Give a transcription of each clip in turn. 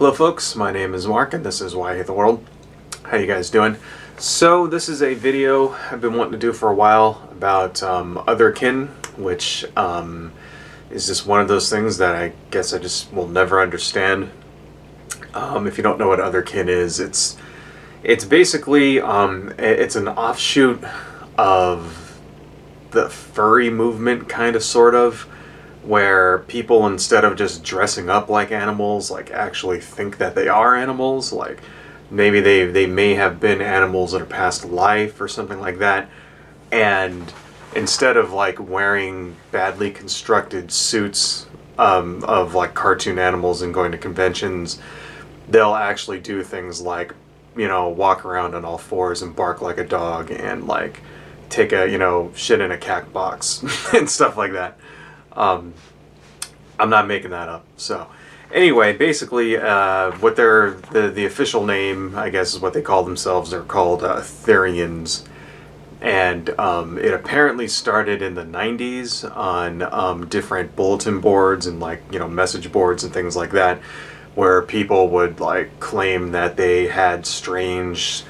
Hello folks, my name is Mark and this is Why I Hate the World. How you guys doing? So this is a video I've been wanting to do for a while about Otherkin, which is just one of those things that I guess I just will never understand. If you don't know what Otherkin is, it's basically it's an offshoot of the furry movement, kind of, sort of, where people, instead of just dressing up like animals, like actually think that they are animals. Like maybe they may have been animals in a past life or something like that, and instead of like wearing badly constructed suits of like cartoon animals and going to conventions, they'll actually do things like, you know, walk around on all fours and bark like a dog and like take a, you know, shit in a cat box and stuff like that. I'm not making that up. So anyway, basically what the official name, I guess, is what they call themselves. They're called Therians. And it apparently started in the 90s on different bulletin boards and, like, you know, message boards and things like that, where people would like claim that they had strange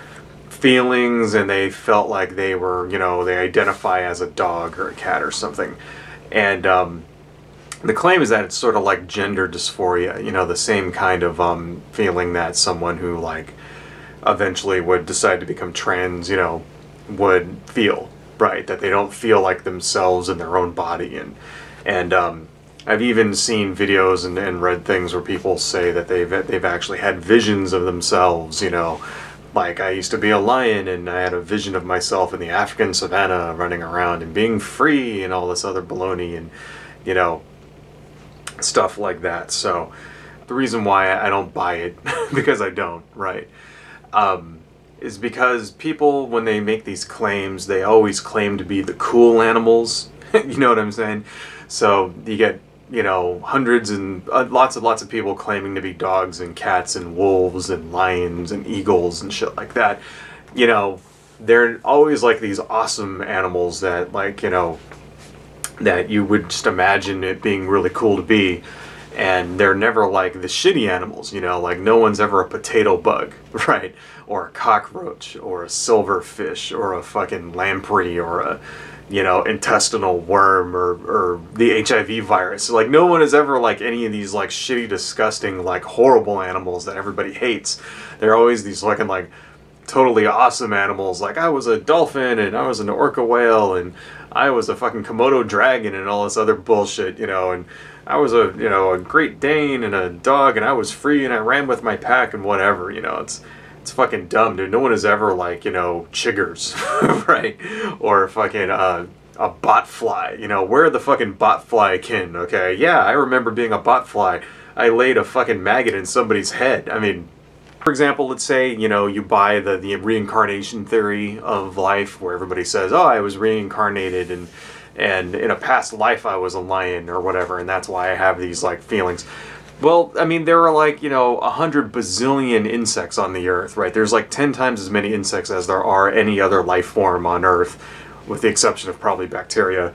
feelings and they felt like they were, you know, they identify as a dog or a cat or something. And the claim is that it's sort of like gender dysphoria, you know, the same kind of feeling that someone who like eventually would decide to become trans, you know, would feel, right? That they don't feel like themselves in their own body. And I've even seen videos and read things where people say that they've actually had visions of themselves, you know, like I used to be a lion and I had a vision of myself in the African savannah running around and being free and all this other baloney and, you know, stuff like that. So the reason why I don't buy it, because I don't, right, is because people, when they make these claims, they always claim to be the cool animals. You know what I'm saying? So you get, you know, hundreds and lots of people claiming to be dogs and cats and wolves and lions and eagles and shit like that. You know, they're always like these awesome animals that, like, you know, that you would just imagine it being really cool to be. And they're never like the shitty animals, you know, like no one's ever a potato bug, right? Or a cockroach or a silverfish or a fucking lamprey or a, you know, intestinal worm or the HIV virus. Like no one is ever like any of these like shitty, disgusting, like horrible animals that everybody hates. They're always these fucking like totally awesome animals. Like I was a dolphin and I was an orca whale and I was a fucking Komodo dragon and all this other bullshit, you know, and I was a, you know, a Great Dane and a dog and I was free and I ran with my pack and whatever, you know. It's fucking dumb, dude. No one is ever like, you know, chiggers, right? Or fucking a botfly, you know. Where are the fucking botfly kin, okay? Yeah, I remember being a botfly. I laid a fucking maggot in somebody's head. I mean, for example, let's say, you know, you buy the reincarnation theory of life, where everybody says, oh, I was reincarnated and in a past life I was a lion or whatever, and that's why I have these like feelings. Well, I mean, there are like, you know, 100 bazillion insects on the earth, right? There's like 10 times as many insects as there are any other life form on earth, with the exception of probably bacteria.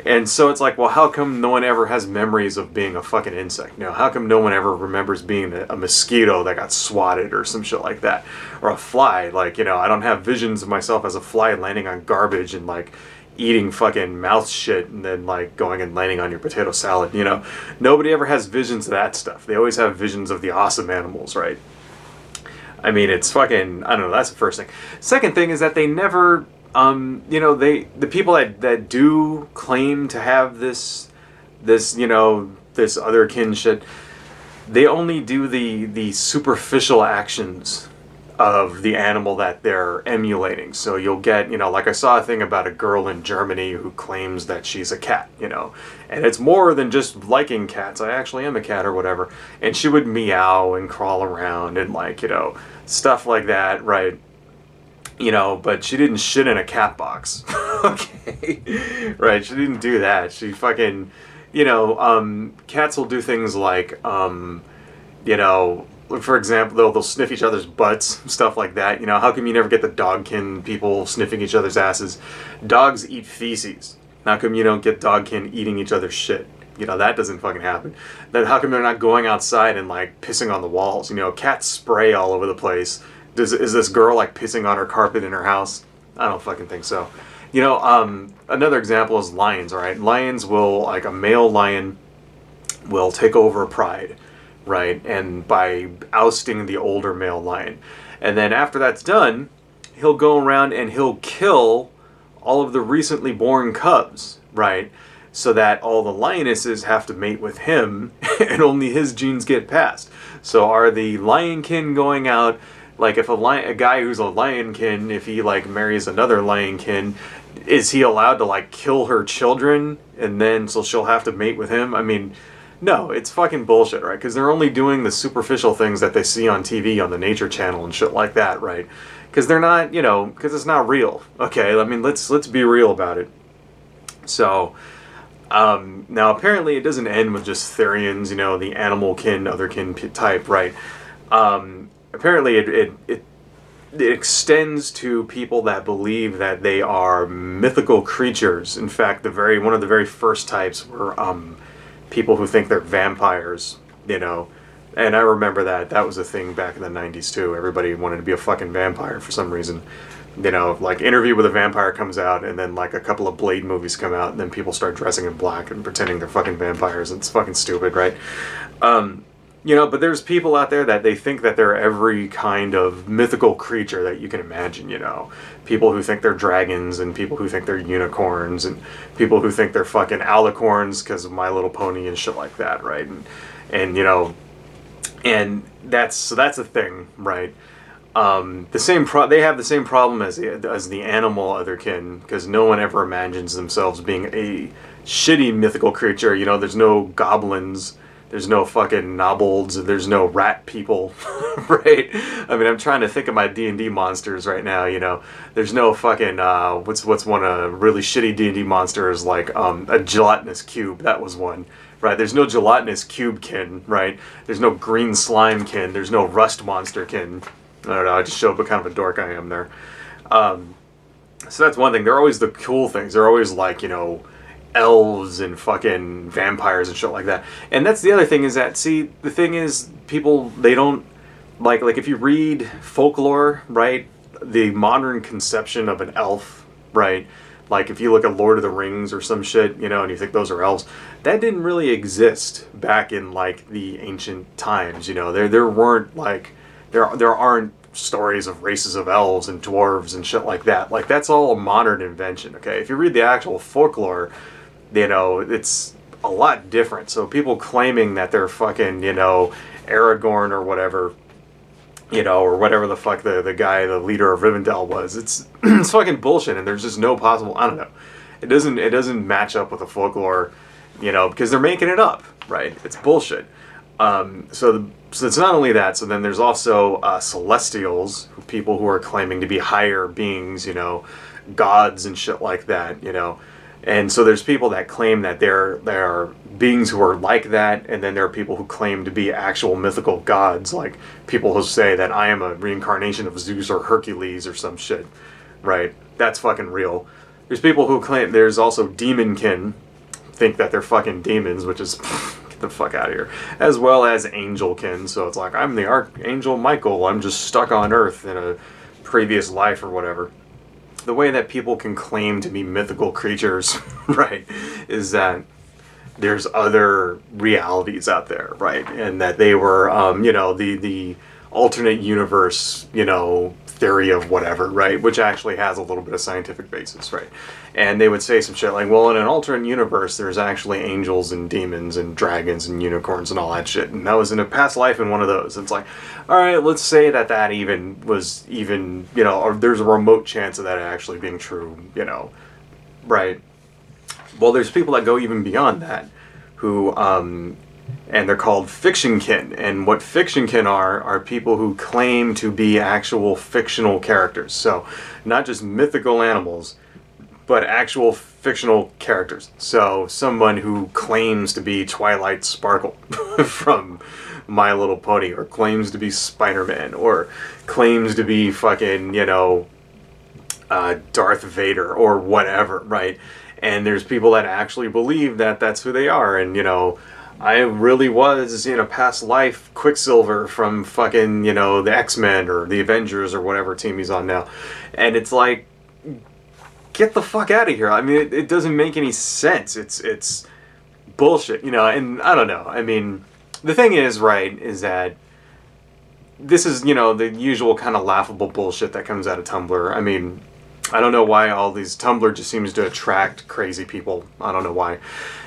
And so it's like, well, how come no one ever has memories of being a fucking insect? You know, how come no one ever remembers being a mosquito that got swatted or some shit like that? Or a fly, like, you know, I don't have visions of myself as a fly landing on garbage and like eating fucking mouth shit and then like going and landing on your potato salad, you know. Nobody ever has visions of that stuff. They always have visions of the awesome animals, right? I mean, it's fucking, I don't know, that's the first thing. Second thing is that they never, you know, the people that do claim to have this, you know, this Otherkin shit, they only do the superficial actions of the animal that they're emulating. So you'll get, you know, like I saw a thing about a girl in Germany who claims that she's a cat, you know, and it's more than just liking cats. I actually am a cat or whatever. And she would meow and crawl around and, like, you know, stuff like that, right? You know, but she didn't shit in a cat box. Okay. Right, she didn't do that. She fucking, you know, cats will do things like, you know, for example, they'll sniff each other's butts, stuff like that. You know, how come you never get the dogkin people sniffing each other's asses? Dogs eat feces. How come you don't get dogkin eating each other's shit? You know, that doesn't fucking happen. Then how come they're not going outside and like pissing on the walls? You know, cats spray all over the place. Is this girl like pissing on her carpet in her house? I don't fucking think so. You know, another example is lions, right? Lions will, like a male lion will take over a pride, right? And by ousting the older male lion. And then after that's done, he'll go around and he'll kill all of the recently born cubs, right? So that all the lionesses have to mate with him and only his genes get passed. So are the lionkin going out, like if a guy who's a lionkin, if he like marries another lionkin, is he allowed to like kill her children and then so she'll have to mate with him? I mean, no, it's fucking bullshit, right? Because they're only doing the superficial things that they see on TV on the Nature Channel and shit like that, right? Because they're not, you know, because it's not real. Okay, I mean, let's be real about it. So, now apparently it doesn't end with just Therians, you know, the animal kin, otherkin type, right? Apparently it extends to people that believe that they are mythical creatures. In fact, one of the very first types were people who think they're vampires, you know. And I remember that was a thing back in the 90s too. Everybody wanted to be a fucking vampire for some reason. You know, like Interview with a Vampire comes out, and then like a couple of Blade movies come out, and then people start dressing in black and pretending they're fucking vampires. It's fucking stupid, right? You know, but there's people out there that they think that they're every kind of mythical creature that you can imagine, you know. People who think they're dragons, and people who think they're unicorns, and people who think they're fucking alicorns because of My Little Pony and shit like that, right? And you know, and that's a thing, right? They have the same problem as the animal otherkin, because no one ever imagines themselves being a shitty mythical creature. You know, there's no goblins, there's no fucking nobolds, there's no rat people, right? I mean, I'm trying to think of my D&D monsters right now. You know, there's no fucking what's one really shitty D&D monsters like a gelatinous cube. That was one. Right, there's no gelatinous cubekin, right? There's no green slimekin. There's no rust monsterkin. I don't know, I just showed what kind of a dork I am there. So that's one thing. They're always the cool things. They're always like, you know, elves and fucking vampires and shit like that. And that's the other thing is that, see, the thing is, people, they don't, like if you read folklore, right, the modern conception of an elf, right, like if you look at Lord of the Rings or some shit, you know, and you think those are elves, that didn't really exist back in like the ancient times, you know. There weren't like, there aren't stories of races of elves and dwarves and shit like that. Like, that's all a modern invention, okay? If you read the actual folklore, you know, it's a lot different. So people claiming that they're fucking, you know, Aragorn or whatever, you know, or whatever the fuck the guy, the leader of Rivendell was, it's it's fucking bullshit, and there's just no possible, I don't know. It doesn't match up with the folklore, you know, because they're making it up, right? It's bullshit. So it's not only that. So then there's also celestials, people who are claiming to be higher beings, you know, gods and shit like that, you know. And so there's people that claim that there are beings who are like that, and then there are people who claim to be actual mythical gods, like people who say that I am a reincarnation of Zeus or Hercules or some shit, right? That's fucking real. There's people who claim, there's also demonkin, think that they're fucking demons, which is get the fuck out of here. As well as angelkin, so it's like, I'm the Archangel Michael, I'm just stuck on Earth in a previous life or whatever. The way that people can claim to be mythical creatures, right, is that there's other realities out there, right, and that they were, you know, the alternate universe, you know, theory of whatever, right, which actually has a little bit of scientific basis, right, and they would say some shit like, well, in an alternate universe, there's actually angels and demons and dragons and unicorns and all that shit, and that was in a past life in one of those. It's like, all right, let's say that even was even, you know, or there's a remote chance of that actually being true, you know, right. Well, there's people that go even beyond that, who, and they're called fictionkin. And what fictionkin are people who claim to be actual fictional characters. So, not just mythical animals, but actual fictional characters. So, someone who claims to be Twilight Sparkle from My Little Pony, or claims to be Spider-Man, or claims to be fucking, you know, Darth Vader, or whatever, right? And there's people that actually believe that that's who they are. And, I really was, in a past life, Quicksilver from fucking, the X-Men or the Avengers or whatever team he's on now. And it's like, get the fuck out of here. I mean, it doesn't make any sense. It's bullshit, and I don't know. I mean, the thing is, right, is that this is, the usual kind of laughable bullshit that comes out of Tumblr. I mean, I don't know why all these Tumblr just seems to attract crazy people. I don't know why.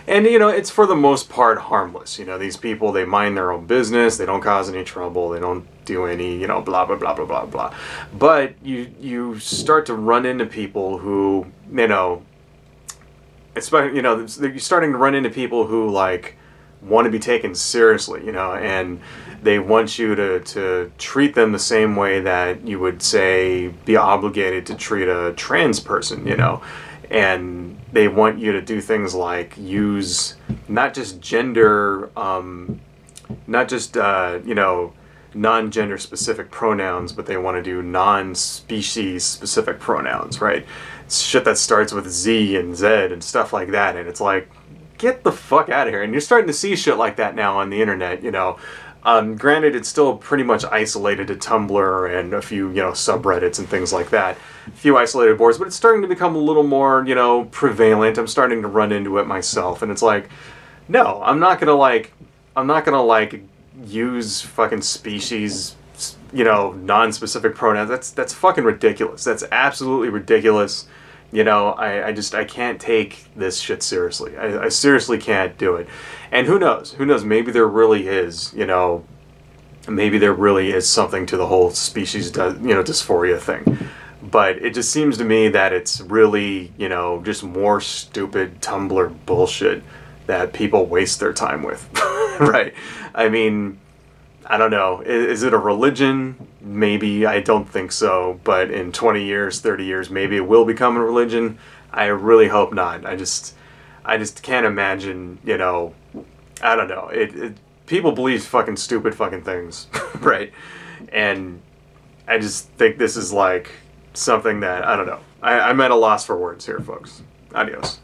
And, it's for the most part harmless. These people, they mind their own business. They don't cause any trouble. They don't do any, blah, blah, blah, blah, blah, blah. But you start to run into people who, especially, you're starting to run into people who, like, want to be taken seriously, and they want you to treat them the same way that you would, say, be obligated to treat a trans person, and they want you to do things like use not just gender, not just, non-gender specific pronouns, but they want to do non-species specific pronouns, right? It's shit that starts with Z and Z and stuff like that, and it's like, get the fuck out of here. And you're starting to see shit like that now on the internet, Granted, it's still pretty much isolated to Tumblr and a few, subreddits and things like that. A few isolated boards, but it's starting to become a little more, prevalent. I'm starting to run into it myself. And it's like, no, I'm not gonna use fucking species, non-specific pronouns. That's fucking ridiculous. That's absolutely ridiculous. I can't take this shit seriously. I seriously can't do it. And who knows? Maybe there really is, maybe there really is something to the whole species, dysphoria thing. But it just seems to me that it's really, just more stupid Tumblr bullshit that people waste their time with. Right? I mean, I don't know. Is it a religion? Maybe. I don't think so. But in 20 years, 30 years, maybe it will become a religion. I really hope not. I just can't imagine, I don't know. People believe fucking stupid fucking things, right? And I just think this is like something that, I don't know. I'm at a loss for words here, folks. Adios.